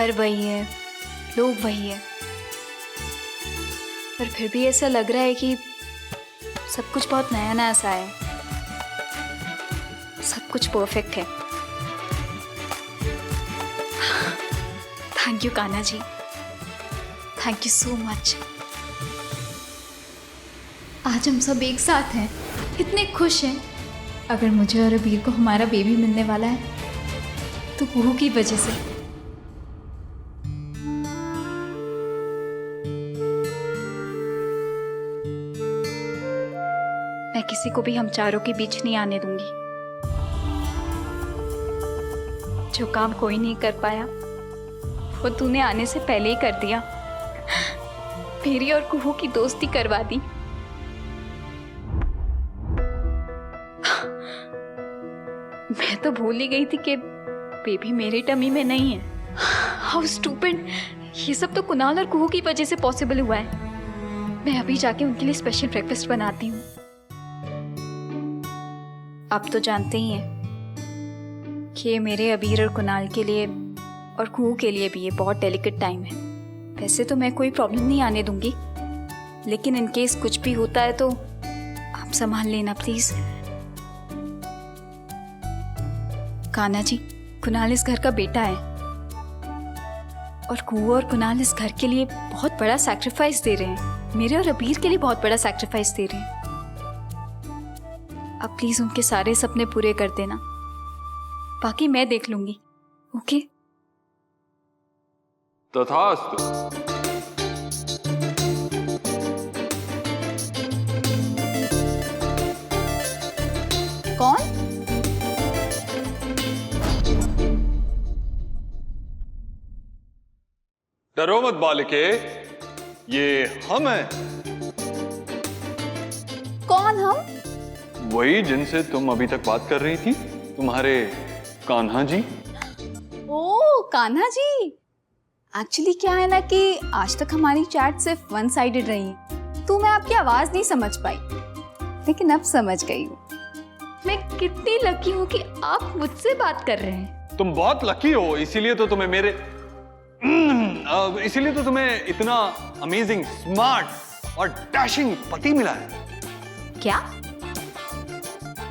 घर वही है, लोग वही है, पर फिर भी ऐसा लग रहा है कि सब कुछ बहुत नया नया सा है, सब कुछ परफेक्ट है। Thank you Kanha ji, thank you so much. आज हम सब एक साथ हैं, इतने खुश हैं। अगर मुझे और अबीर को हमारा बेबी मिलने वाला है तो कुहू की वजह से। मैं किसी को भी हम चारों के बीच नहीं आने दूंगी। जो काम कोई नहीं कर पाया वो तूने आने से पहले ही कर दिया। मेरी और कुहू की दोस्ती करवा दी। मैं तो भूल ही गई थी कि बेबी मेरी टमी में नहीं है। How stupid. ये सब तो कुणाल और कुहू की वजह से पॉसिबल हुआ है। मैं अभी जाके उनके लिए स्पेशल ब्रेकफास्ट बनाती हूँ। आप तो जानते ही हैं कि ये मेरे अबीर और कुणाल के लिए और कुहू के लिए भी ये बहुत डेलिकेट टाइम है। वैसे तो मैं कोई प्रॉब्लम नहीं आने दूंगी, लेकिन इन केस कुछ भी होता है तो आप संभाल लेना प्लीज। कान्हा जी, कुणाल इस घर का बेटा है और कुहू और कुणाल इस घर के लिए बहुत बड़ा सैक्रिफाइस दे रहे हैं। मेरे और अबीर के लिए बहुत बड़ा सैक्रिफाइस दे रहे हैं। अब प्लीज उनके सारे सपने पूरे कर देना, बाकी मैं देख लूंगी। ओके? तथास्तु। कौन? डरो मत बालिके, ये हम हैं। कौन हम? वही जिनसे तुम अभी तक बात कर रही थी, तुम्हारे कान्हा जी। ओ कान्हा जी। एक्चुअली क्या है ना कि आज तक हमारी चैट सिर्फ वन साइडेड रही है, तो मैं आपकी आवाज नहीं समझ पाई, लेकिन अब समझ गई हूँ। मैं कितनी लकी हूँ कि आप मुझसे बात कर रहे हैं। तुम बहुत लकी हो, इसीलिए तो तुम्हें इतना अमेजिंग, स्मार्ट और डैशिंग पति मिला है। क्या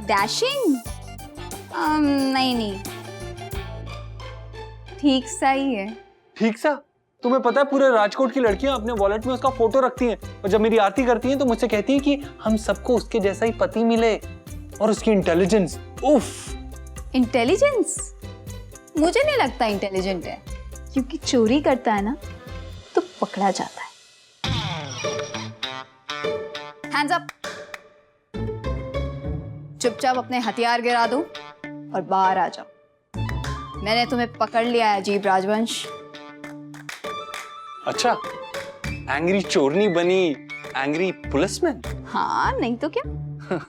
डैशिंग? नहीं, ठीक सा ही है। ठीक सा? तुम्हें पता है पूरे राजकोट की लड़कियां अपने वॉलेट में उसका फोटो रखती हैं और जब मेरी आरती करती हैं तो मुझसे कहती हैं कि हम सबको उसके जैसा ही पति मिले। और उसकी इंटेलिजेंस, उफ। इंटेलिजेंस? मुझे नहीं लगता इंटेलिजेंट है, क्योंकि चोरी करता है ना तो पकड़ा जाता है। Hands up. चुपचाप अपने हथियार गिरा दो और बाहर आ जाओ। मैंने तुम्हें पकड़ लिया है अजीब राजवंश। अच्छा, एंग्री चोरनी बनी एंग्री पुलिसमैन? हाँ, नहीं तो क्या।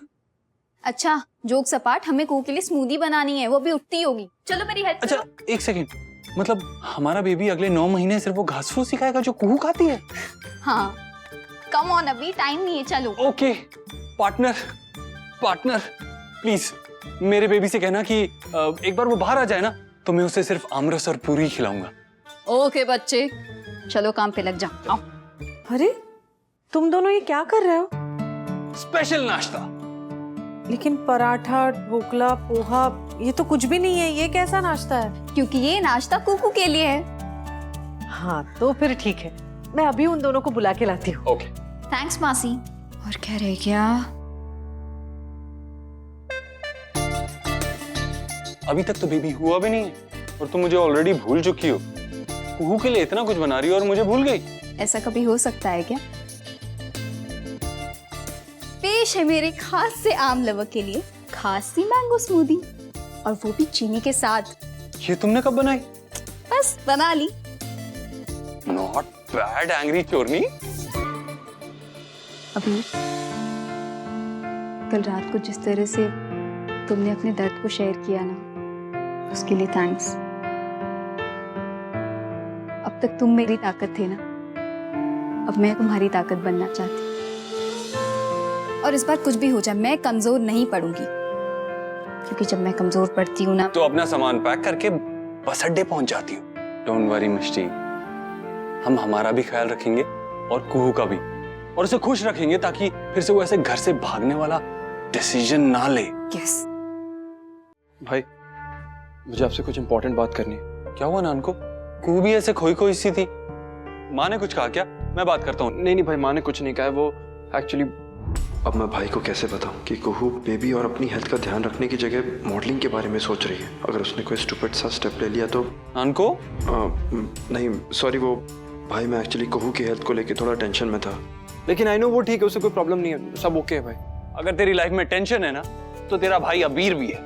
अच्छा, जोक सपाट, हमें कुहू के लिए स्मूदी बनानी है, वो भी उठती होगी। चलो मेरी हेल्प करो। अच्छा, एक सेकेंड, मतलब हमारा बेबी अगले 9 महीने सिर्फ वो घास फूस सिखाएगा जो कुहू खाती है? हाँ, कम ऑन, अभी टाइम नहीं है। चलो। ओके, पार्टनर प्लीज मेरे बेबी से कहना कि एक बार वो बाहर आ जाए ना तो मैं उसे सिर्फ आमरस और पूरी खिलाऊंगा। ओके बच्चे, चलो काम पे लग जाओ। आओ। अरे तुम दोनों ये क्या कर रहे हो? स्पेशल नाश्ता। लेकिन पराठा, ढोकला, पोहा, ये तो कुछ भी नहीं है। ये कैसा नाश्ता है? क्योंकि ये नाश्ता कुकू के लिए है। हाँ तो फिर ठीक है, मैं अभी उन दोनों को बुला के लाती हूँ। ओके। थैंक्स मासी। और क्या रह गया? अभी तक तो बेबी हुआ भी नहीं है और तुम मुझे ऑलरेडी भूल चुकी हो। कुहू के लिए इतना कुछ बना रही हो और मुझे भूल गई। ऐसा कभी हो सकता है क्या? पेश है मेरे खास से आम लवर के लिए खास सी मैंगो स्मूदी, और वो भी चीनी के साथ। ये तुमने कब बनाई? बस बना ली। नॉट बैड एंग्री चोरनी। अभी कल रात को जिस तरह से तुमने अपने दर्द को शेयर किया ना, उसके लिए थैंक्स। अब तक तुम मेरी ताकत थे ना, अब मैं तुम्हारी ताकत बनना चाहती। और इस बार कुछ भी हो जाए मैं कमजोर नहीं पड़ूंगी, क्योंकि जब मैं कमजोर पड़ती हूँ ना तो अपना सामान पैक करके बस अड्डे पहुंच जाती हूँ। डोंट वरी मिष्टी, हम हमारा भी ख्याल रखेंगे और कुहू का भी, और उसे खुश रखेंगे ताकि फिर से वो ऐसे घर से भागने वाला डिसीजन ना ले। यस। भाई मुझे आपसे कुछ इंपॉर्टेंट बात करनी है। क्या हुआ नानको? कुहू भी ऐसे खोई खोई सी थी। माँ ने कुछ कहा क्या? मैं बात करता हूँ। नहीं भाई, माँ ने कुछ नहीं कहा है। वो एक्चुअली अब मैं भाई को कैसे बताऊं कि कुहू बेबी और अपनी हेल्थ का ध्यान रखने की जगह मॉडलिंग के बारे में सोच रही है। अगर उसने कोई स्टूपिड सा स्टेप ले लिया तो नानको? नहीं सॉरी, वो भाई मैं एक्चुअली कुहू की हेल्थ को लेके थोड़ा टेंशन में था, लेकिन आई नो वो ठीक है, उसे कोई प्रॉब्लम नहीं है, सब ओके है भाई। अगर तेरी लाइफ में टेंशन है ना, तो तेरा भाई अबीर भी है।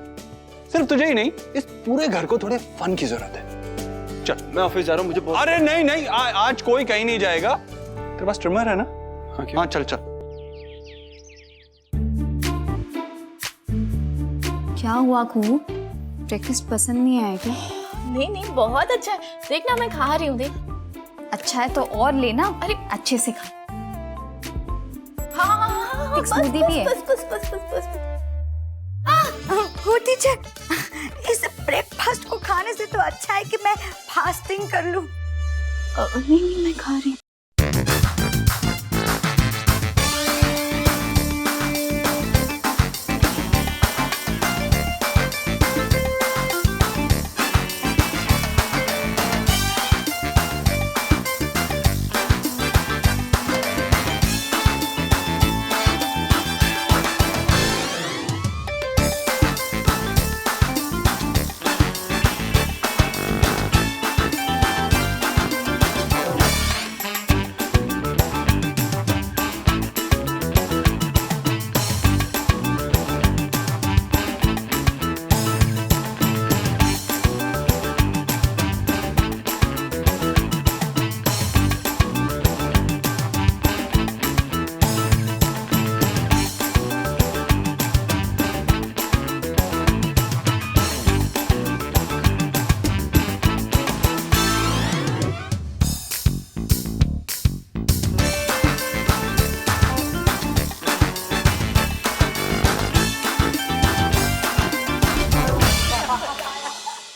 सिर्फ तुझे ही नहीं, इस पूरे घर को थोड़े फन की जरूरत है। चल मैं ऑफिस जा रहा हूँ, मुझे अरे नहीं नहीं, आज कोई कहीं नहीं जाएगा। तेरे पास ट्रिमर है ना? हाँ चल चल। क्या हुआ कुहू? ब्रेकफास्ट पसंद नहीं आया क्या? नहीं नहीं, बहुत अच्छा है। देखना मैं खा रही हूँ, देख। अच्छा है तो और लेना। अरे अच्छे से खा। हाँ, एक स्मूदी भी है। बस। हो टीचर, इस ब्रेकफास्ट को खाने से तो अच्छा है कि मैं फास्टिंग कर लूं। नहीं मैं खा रही हूँ।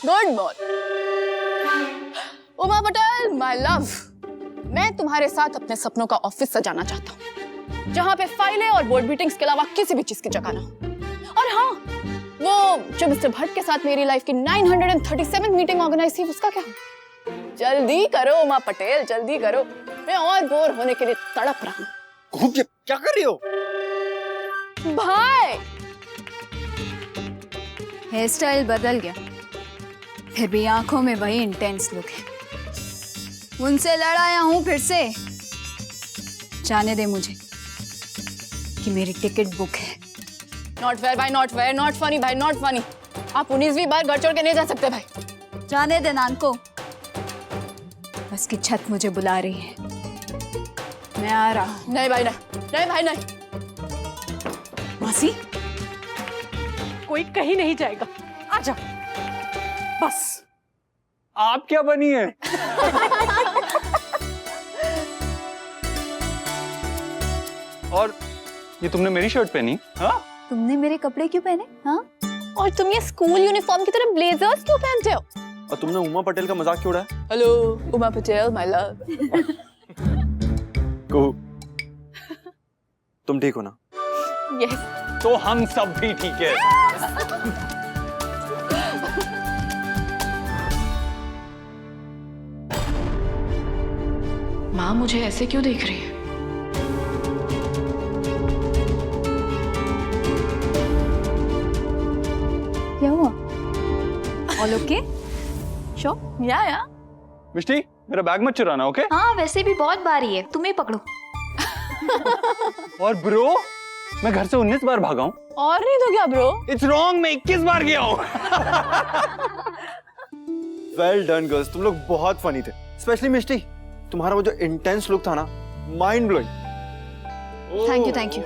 Good morning Uma Patel, my love. मैं तुम्हारे साथ अपने सपनों का ऑफिस सजाना चाहता हूँ, जहाँ पे फाइलें और बोर्ड मीटिंग्स के अलावा किसी भी चीज की जगह ना हो। और हाँ, वो जो मिस्टर भट्ट के साथ मेरी लाइफ की 937 मीटिंग ऑर्गेनाइज थी, उसका क्या? जल्दी करो उमा पटेल, जल्दी करो। मैं और बोर होने के लिए तड़प रहा हूँ। क्या कर रही हो भाई? हेयर स्टाइल बदल गया, फिर भी आंखों में वही इंटेंस लुक है। उनसे लड़ाया हूं फिर से। जाने दे मुझे कि मेरी टिकट बुक है। नॉट फेयर भाई, नॉट फेयर, नॉट फनी भाई, नॉट फनी। आप 19वीं बार घर छोड़ के नहीं जा सकते भाई। जाने दे नानको, बस की छत मुझे बुला रही है। मैं आ रहा हूं। नहीं भाई नहीं, नहीं भाई नहीं। मासी, कोई कहीं नहीं जाएगा, आजा बस। आप क्या बनी है? और ये तुमने मेरी शर्ट पहनी? हाँ? तुमने मेरे कपड़े क्यों पहने? हाँ? और तुम ये स्कूल यूनिफॉर्म की तरह ब्लेजर्स क्यों पहनते हो? और तुमने उमा पटेल का मजाक क्यों उड़ाया? Hello Uma Patel, my love. Kuhu, तुम ठीक हो ना? यस। तो हम सब भी ठीक है। माँ मुझे ऐसे क्यों देख रही है? क्या हुआ? All okay? श्योर? या। मिष्टी, मेरा बैग मत चुराना, ओके? हाँ वैसे भी बहुत बारी है, तुम ही पकड़ो। और ब्रो, मैं घर से 19 बार भागा हूँ। और नहीं तो क्या ब्रो? इट्स रॉन्ग, मैं 21 बार गया हूँ। वेल डन गर्ल्स, तुम लोग बहुत फनी थे, स्पेशली मिष्टी। तुम्हारा वो जो इंटेंस लुक था ना, mind blowing. Thank you, thank you.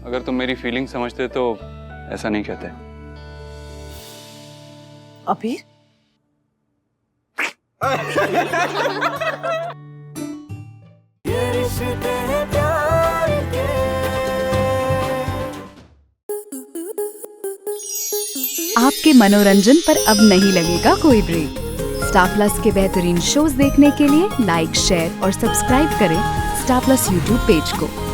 अगर तुम मेरी फीलिंग समझते तो ऐसा नहीं कहते। अभी आपके मनोरंजन पर अब नहीं लगेगा कोई ब्रेक। स्टार प्लस के बेहतरीन शोज देखने के लिए लाइक, शेयर और सब्सक्राइब करें स्टार प्लस यूट्यूब पेज को।